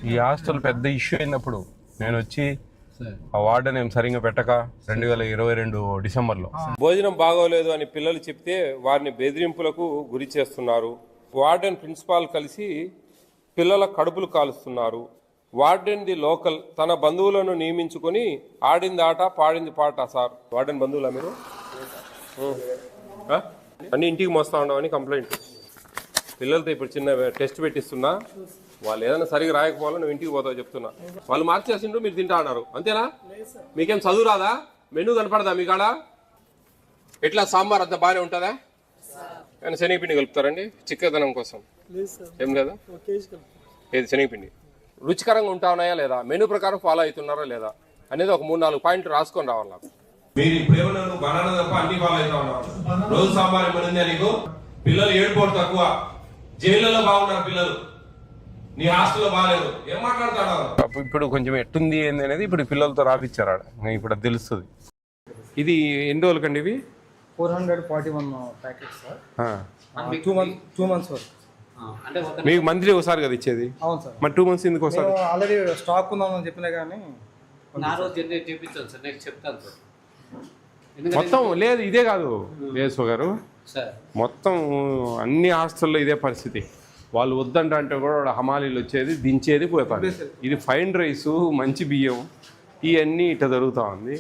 ఈ హాస్టల్ పెద్ద ఇష్యూ అయినప్పుడు నేను వచ్చి ఆ వార్డెన్ ఏం సరిగ్గా పెట్టక 2022 డిసెంబర్లో భోజనం బాగోలేదు అని పిల్లలు చెప్తే వారిని బెదిరింపులకు గురి చేస్తున్నారు. వార్డెన్ ప్రిన్సిపాల్ కలిసి పిల్లల కడుపులు కాలుస్తున్నారు. వార్డెన్ ది లోకల్ తన బంధువులను నియమించుకొని ఆడింది ఆట పాడింది పాట. సార్ వార్డెన్ బంధువులా మీరు? అన్ని ఇంటికి మోస్తా ఉండవని కంప్లైంట్. పిల్లలతో ఇప్పుడు చిన్న టెస్ట్ పెట్టిస్తున్నా, వాళ్ళు ఏదైనా సరిగ్గా రాయకపోవాలో నువ్వు ఇంటికి పోతావు చెప్తున్నా. వాళ్ళు మార్చేసిండ్రు, మీరు తింటా అన్నారు అంతేనా? మీకేం చదువు రాదా? మెనూ కనపడదా మీకాడ? ఎట్లా సాంబార్ అంతా బాగానే ఉంటుందా? కానీ శనగపిండి కలుపుతారండి చిక్కదనం కోసం? ఏం లేదా? ఏది శనగపిండి రుచికరంగా ఉంటా ఉన్నాయా లేదా, మెనూ ప్రకారం ఫాలో అవుతున్నారా లేదా అనేది ఒక 3-4 పాయింట్లు రాసుకొని రావాలి నాకు. మీరు ఇప్పుడు బనానా తప్ప అన్ని ఫాలో అవుతా ఉన్నారు. రోజు సాంబార్ ఏమనిందా నీకు? పిల్లలు ఏడుపోవడం తక్కువ, జైళ్ళలో బాగున్నారు పిల్లలు, నీ హాస్టల్లో బాగాలేదు. ఏం మాట్లాడతాడు? ఇప్పుడు కొంచెం ఎట్టుంది ఏంది అనేది ఇప్పుడు పిల్లలతో రాపిచ్చారు ఆడ, ఇప్పుడు అది తెలుస్తుంది. ఇది ఎన్ని రోజులకండి ఇవి? 441 ప్యాకెట్స్ సార్. 2 months వరకు. మీకు మంత్లీ ఒకసారి కదా ఇచ్చేది? అవును సార్. మరి 2 months ఎందుకు ఒకసారి? ఆల్రెడీ స్టాక్ ఉందని చెప్పినా కానీ మొత్తం లేదు. ఇదే కాదు వేసు గారు, మొత్తం అన్ని హాస్టల్లో ఇదే పరిస్థితి. వాళ్ళు వద్దంట అంటే కూడా హమాలీలు వచ్చేది దించేది పోతారు. ఇది ఫైన్ రైసు, మంచి బియ్యం, ఇవన్నీ ఇట్లా జరుగుతూ ఉంది.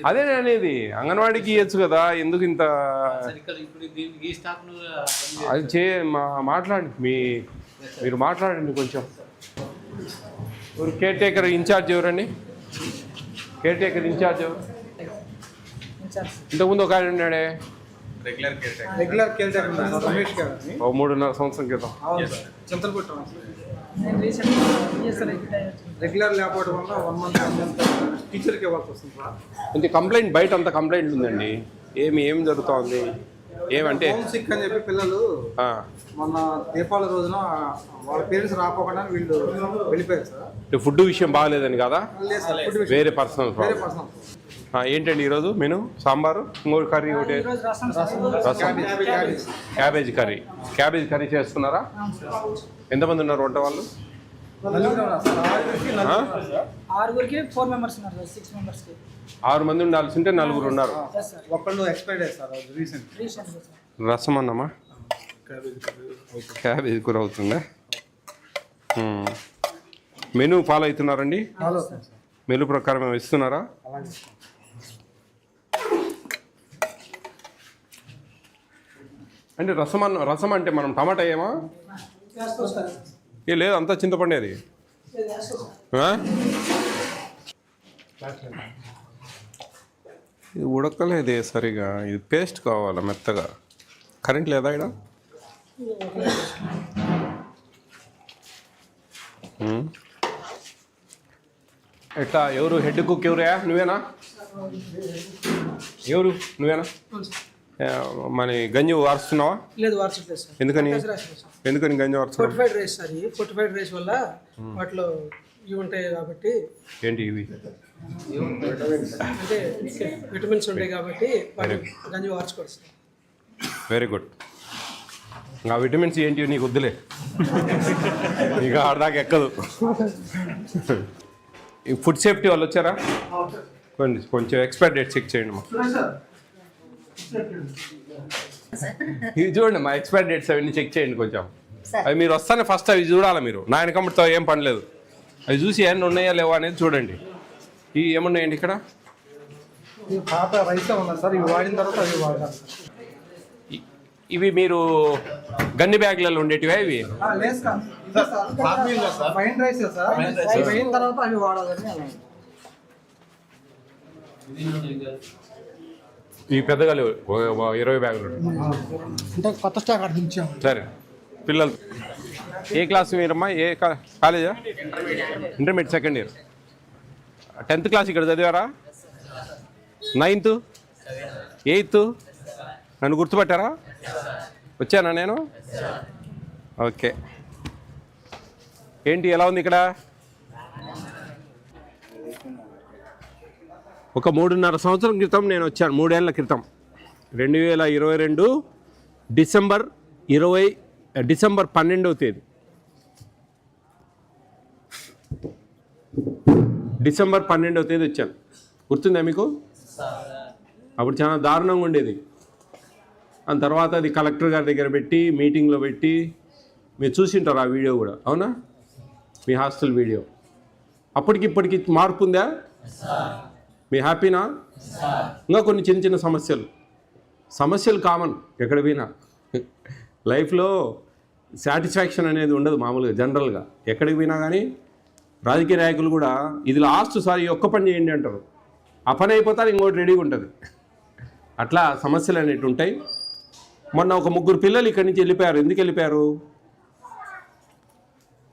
అదే అనేది అంగన్వాడీకి ఇవ్వచ్చు కదా, ఎందుకు ఇంత? అది మాట్లాడండి, మీరు మాట్లాడండి కొంచెం. కేర్ టేకర్ ఇన్ఛార్జ్ ఎవరండి? కేర్ టేకర్ ఇన్ఛార్జ్ ఎవరు? ఇంతకుముందు ఒక ఆయన ఉన్నాడే రెగ్యులర్ కేర్ టేకర్ రమేష్ గారు, 3.5 సంవత్సరం క్రితం. రెగ్యులర్ లేకపోవడం వల్ల 1 month టీచర్కి ఇవ్వాల్సి వస్తుంది సార్. ఇంత కంప్లైంట్ బయట అంత కంప్లైంట్ ఉందండి. ఏం జరుగుతూ ఉంది? ఏమంటే హోమ్ సిక్ అని చెప్పి పిల్లలు మొన్న దీపావళి రోజున వాళ్ళ పేరెంట్స్ రాకపోకుండా వీళ్ళు వెళ్ళిపోయారు సార్. ఫుడ్ విషయం బాగాలేదని కదా? వేరే పర్సనల్ ఏంటండి ఈరోజు మెను? సాంబారు, ఇంకోటి కర్రీ, ఒకటి క్యాబేజ్ కర్రీ. క్యాబేజ్ కర్రీ చేస్తున్నారా? ఎంతమంది ఉన్నారు వంట వాళ్ళు? 6 మంది ఉండాల్సి ఉంటే 4 ఉన్నారు. రసం అన్నమా? క్యాబేజ్ కూర అవుతుందా? Menu follow అవుతున్నారండి? మెనూ ప్రకారం ఇస్తున్నారా? అంటే రసం అంటే మనం టమాటా ఏమా? ఏ లేదు, అంతా చింతపండేది. ఇది ఉడకలేదే సరిగా, ఇది పేస్ట్ కావాలా మెత్తగా. కరెంట్ లేదా ఇక్కడ? ఎట్లా? ఎవరు హెడ్ కుక్? ఎవరా? నువ్వేనా? ఎవరు నువ్వేనా? మన గంజి వారుస్తున్నావా? లేదు, వార్చట్లేదు సార్. ఎందుకని గంజి వారుస్తున్నావు? Fortified rice sir. ఈ ఫోర్టిఫైడ్ రైస్ వల్ల వాటిలో ఇవి ఉంటాయి కాబట్టి. ఏంటి ఇవి? అంటే విటమిన్స్ ఉంటాయి కాబట్టి గంజి వార్చుకోవచ్చు సార్. Very good. ఆ విటమిన్స్ ఏంటి నీకు వద్దులే, ఇక ఆడదాకా ఎక్కదు. ఈ ఫుడ్ సేఫ్టీ వాళ్ళు వచ్చారా? కొంచెం ఎక్స్పైర్ డేట్ చెక్ చేయండి మా. ఇవి చూడండి మా ఎక్స్పైర్ డేట్స్ అవన్నీ చెక్ చేయండి కొంచెం. అవి మీరు వస్తానే ఫస్ట్ అవి చూడాలి మీరు. నా వెనకమ్మతో ఏం పని లేదు, అవి చూసి ఏమన్నా ఉన్నాయా లేవా అనేది చూడండి. ఇవి ఏమున్నాయండి ఇక్కడ? పాత రైస్ ఉన్నాయి సార్, ఇవి వాడిన తర్వాత అవి వాడతారు. ఇవి మీరు గన్ని బ్యాగ్లలో ఉండేటివా ఇవి? ఫైన్ రైస్ సార్, అయిన తర్వాత అవి వాడాలని. ఈ పెద్దగా లేవు, 20 బ్యాగులు కొత్త స్టాక్ అడిగించాం. సరే. పిల్లలు ఏ క్లాస్ మీరమ్మా? ఏ కాలేజా? Intermediate second year. 10th class ఇక్కడ చదివారా? 9th 8th నన్ను గుర్తుపట్టారా? వచ్చానా నేను? ఓకే. ఏంటి ఎలా ఉంది ఇక్కడ? ఒక 3.5 సంవత్సరం క్రితం నేను వచ్చాను, 3 ఏళ్ల క్రితం. 2022 డిసెంబర్ 12వ తేదీ డిసెంబర్ 12వ తేదీ వచ్చాను. గుర్తుందా మీకు? అప్పుడు చాలా దారుణంగా ఉండేది. ఆ తర్వాత అది కలెక్టర్ గారి దగ్గర పెట్టి మీటింగ్లో పెట్టి మీరు చూసింటారు ఆ వీడియో కూడా, అవునా? మీ హాస్టల్ వీడియో. అప్పటికి ఇప్పటికి మార్పు ఉందా? మీ హ్యాపీనా? ఇంకా కొన్ని చిన్న చిన్న సమస్యలు కామన్ ఎక్కడ పోయినా. లైఫ్లో సాటిస్ఫాక్షన్ అనేది ఉండదు మామూలుగా జనరల్గా ఎక్కడికి పోయినా. కానీ రాజకీయ నాయకులు కూడా ఇది లాస్ట్ సారి ఒక్క పని చేయండి అంటారు, ఆ పని అయిపోతారు ఇంకోటి రెడీగా ఉంటుంది. అట్లా సమస్యలు అనేవి ఉంటాయి. మొన్న ఒక 3 పిల్లలు ఇక్కడి నుంచి వెళ్ళిపోయారు. ఎందుకు వెళ్ళిపోయారు?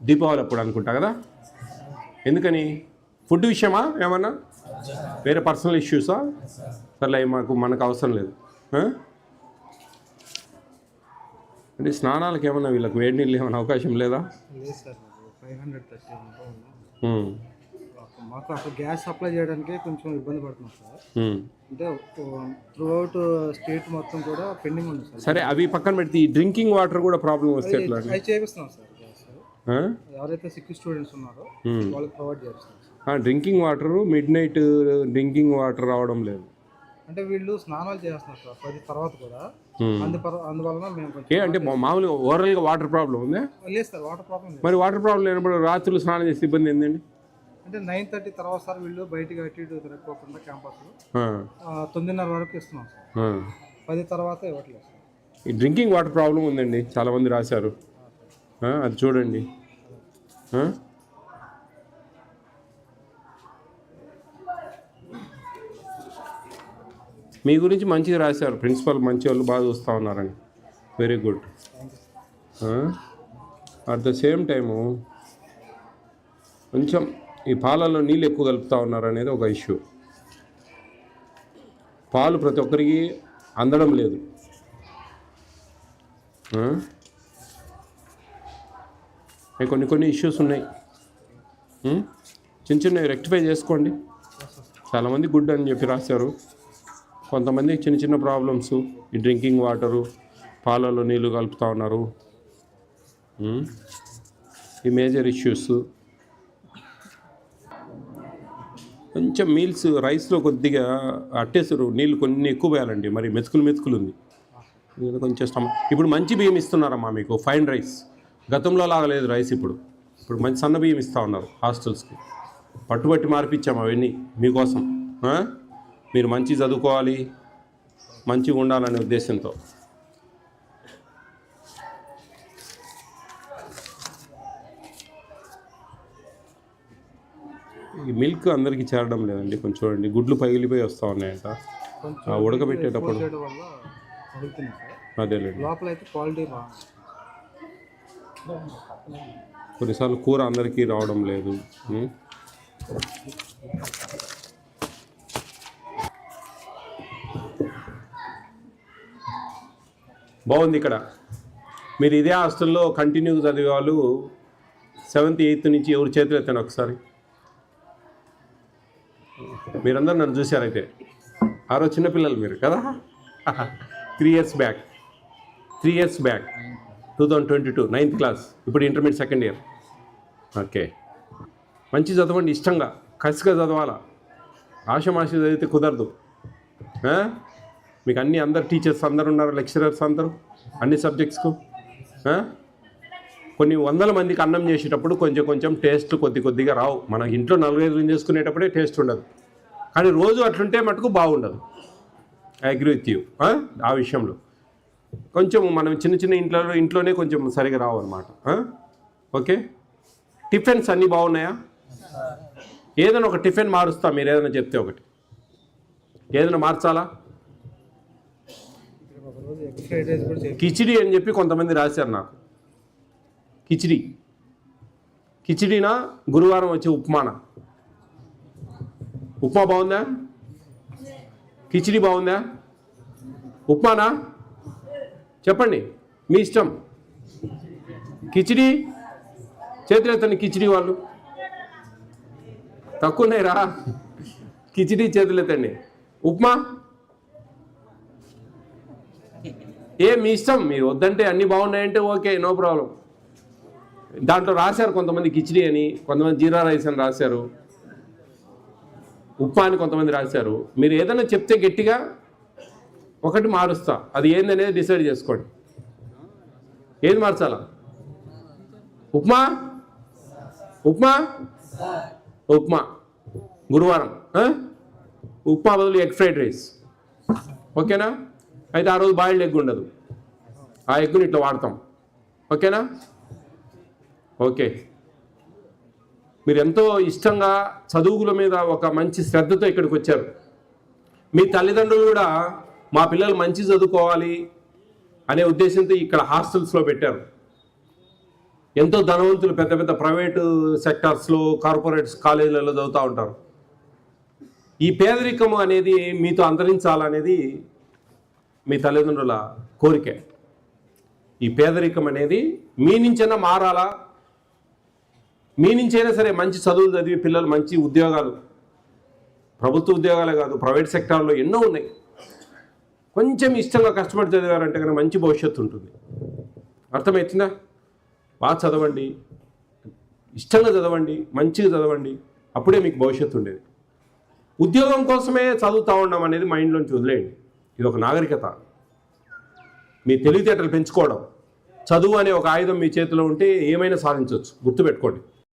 దీపావళి అప్పుడు అనుకుంటా కదా. ఎందుకని? ఫుడ్ విషయమా ఏమన్నా? వేరే పర్సనల్ ఇష్యూసా? సర్లే మనకు అవసరం లేదు. అంటే స్నానాలకు ఏమన్నా వీళ్ళకి వేడి నీళ్ళు ఏమైనా అవకాశం లేదా? లేదు సార్, 530 మాకు అక్కడ గ్యాస్ సప్లై చేయడానికి కొంచెం ఇబ్బంది పడుతున్నాం సార్. అంటే త్రూఅవుట్ స్టేట్ మొత్తం కూడా పెండింగ్ ఉంది సార్. సరే, అవి పక్కన పెడితే ఈ డ్రింకింగ్ వాటర్ కూడా ప్రాబ్లం వస్తే ఎట్లా? అవి చేపిస్తున్నాం సార్. ఎవరైతే సిక్ స్టూడెంట్స్ ఉన్నారో వాళ్ళకి ప్రొవైడ్ చేస్తున్నాం. Drinking water midnight drinking water రావడం లేదు. అంటే వీళ్ళు స్నానాలు చేస్తున్నారు సార్ 10 తర్వాత కూడా. అందువలన మేము అంటే మామూలుగా ఓవరాల్గా వాటర్ ప్రాబ్లం ఉందా? లేదు సార్, వాటర్ ప్రాబ్లం లేదు. మరి వాటర్ ప్రాబ్లం లేనప్పుడు రాత్రులు స్నానం చేసే ఇబ్బంది ఏంటండి? అంటే 9:30 తర్వాత సార్ వీళ్ళు బయటికి అటు ఇటు తిరగకోకుండా క్యాంపస్లో 9:30 వరకు ఇస్తున్నాం సార్. 10 తర్వాత ఇవ్వట్లేదు సార్. ఈ డ్రింకింగ్ వాటర్ ప్రాబ్లం ఉందండి, చాలామంది రాశారు. అది చూడండి. మీ గురించి మంచిగా రాశారు, ప్రిన్సిపల్ మంచి వాళ్ళు బాగా చూస్తూ ఉన్నారని. Very good. At the same time కొంచెం ఈ పాలల్లో నీళ్ళు ఎక్కువ కలుపుతూ ఉన్నారు అనేది ఒక ఇష్యూ. పాలు ప్రతి ఒక్కరికి అందడం లేదు. కొన్ని ఇష్యూస్ ఉన్నాయి. చిన్నవి రెక్టిఫై చేసుకోండి. చాలామంది గుడ్ అని చెప్పి రాశారు. కొంతమంది చిన్న ప్రాబ్లమ్స్, ఈ డ్రింకింగ్ వాటరు, పాలలో నీళ్ళు కలుపుతూ ఉన్నారు, ఈ మేజర్ ఇష్యూస్. కొంచెం మీల్స్ రైస్లో కొద్దిగా అట్టేసారు, నీళ్ళు కొన్ని ఎక్కువ వేయాలండి. మరి మెతుకులు ఉంది కొంచెం ఇప్పుడు మంచి బియ్యం ఇస్తున్నారమ్మా మీకు, ఫైన్ రైస్. గతంలో లాగా లేదు రైస్. ఇప్పుడు మంచి సన్న బియ్యం ఇస్తూ ఉన్నారు హాస్టల్స్కి. పట్టుబట్టి మార్పిచ్చాము అవన్నీ మీకోసం. మీరు మంచి చదువుకోవాలి, మంచిగా ఉండాలనే ఉద్దేశంతో. ఈ మిల్క్ అందరికీ చేరడం లేదండి. కొంచెం చూడండి, గుడ్లు పగిలిపోయి వస్తూ ఉన్నాయంట ఉడకబెట్టేటప్పుడు. అదేలేండి, కొన్నిసార్లు కూర అందరికీ రావడం లేదు. బాగుంది. ఇక్కడ మీరు ఇదే హాస్టల్లో కంటిన్యూగా చదివే వాళ్ళు 7th 8th నుంచి ఎవరు చేతులు ఎత్తాను ఒకసారి. మీరందరూ నన్ను చూశారైతే. ఆ రోజు చిన్నపిల్లలు మీరు కదా. 3 years బ్యాక్ 2022 9th క్లాస్. ఇప్పుడు ఇంటర్మీడియట్ 2nd year. ఓకే, మంచి చదవండి, ఇష్టంగా కసిగా చదవాలా. ఆశమాష చదివితే కుదరదు. మీకు అందరు టీచర్స్ అందరు ఉన్నారు, లెక్చరర్స్ అందరూ అన్ని సబ్జెక్ట్స్కు. కొన్ని 100 మందికి అన్నం చేసేటప్పుడు కొంచెం టేస్ట్ కొద్దిగా రావు. మన ఇంట్లో 4-5 చేసుకునేటప్పుడే టేస్ట్ ఉండదు. కానీ రోజు అట్లుంటే మటుకు బాగుండదు. ఐ అగ్రీ విత్ యూ ఆ విషయంలో. కొంచెం మనం చిన్న ఇంట్లోనే కొంచెం సరిగా రావు అనమాట. ఓకే, టిఫిన్స్ అన్నీ బాగున్నాయా? ఏదైనా ఒక టిఫిన్ మారుస్తా, మీరు ఏదైనా చెప్తే ఒకటి. ఏదైనా మార్చాలా? కిచిడి అని చెప్పి కొంతమంది రాశారు నాకు. కిచిడీనా, గురువారం వచ్చి ఉప్మానా? ఉప్మా బాగుందా? కిచిడి బాగుందా? ఉప్మానా? చెప్పండి, మీ ఇష్టం. కిచిడి చేతులెత్తండి. కిచిడి వాళ్ళు తక్కువ ఉన్నాయిరా. కిచిడి చేతులెత్తండి. ఉప్మా మీ ఇష్టం. మీరు వద్దంటే అన్నీ బాగున్నాయంటే ఓకే, నో ప్రాబ్లం. దాంట్లో రాశారు కొంతమంది కిచిడి అని, కొంతమంది జీరా రైస్ అని రాశారు, ఉప్మా అని కొంతమంది రాశారు. మీరు ఏదైనా చెప్తే గట్టిగా ఒకటి మారుస్తా, అది ఏందనేది డిసైడ్ చేసుకోండి. ఏది మార్చాలా? ఉప్మా ఉప్మా ఉప్మా గురువారం ఉప్మా బదులు ఎగ్ ఫ్రైడ్ రైస్, ఓకేనా? అయితే ఆ రోజు బాయిల్డ్ ఎగ్ ఉండదు, ఆ ఎగ్గుని ఇట్లా వాడతాం, ఓకేనా? ఓకే. మీరు ఎంతో ఇష్టంగా చదువుల మీద ఒక మంచి శ్రద్ధతో ఇక్కడికి వచ్చారు. మీ తల్లిదండ్రులు కూడా మా పిల్లలు మంచి చదువుకోవాలి అనే ఉద్దేశంతో ఇక్కడ హాస్టల్స్లో పెట్టారు. ఎంతో ధనవంతులు పెద్ద పెద్ద ప్రైవేటు సెక్టార్స్లో, కార్పొరేట్స్ కాలేజీలలో చదువుతూ ఉంటారు. ఈ పేదరికము అనేది మీతో అంతరించాలనేది మీ తల్లిదండ్రుల కోరిక. ఈ పేదరికం అనేది మీ నుంచైనా మారాలా, మీ నుంచైనా సరే మంచి చదువులు చదివి పిల్లలు మంచి ఉద్యోగాలు, ప్రభుత్వ ఉద్యోగాలే కాదు ప్రైవేట్ సెక్టార్లో ఎన్నో ఉన్నాయి. కొంచెం ఇష్టంగా కష్టపడి చదివారంటే కనుక మంచి భవిష్యత్తు ఉంటుంది. అర్థమవుతుందా? బాగా చదవండి, ఇష్టంగా చదవండి, మంచిగా చదవండి, అప్పుడే మీకు భవిష్యత్తు ఉండేది. ఉద్యోగం కోసమే చదువుతూ ఉన్నాం అనేది మైండ్లోంచి వదిలేయండి. ఇది ఒక నాగరికత. మీ తెలివితేటలు పెంచుకోవడం, చదువు అనే ఒక ఆయుధం మీ చేతిలో ఉంటే ఏమైనా సాధించవచ్చు, గుర్తుపెట్టుకోండి.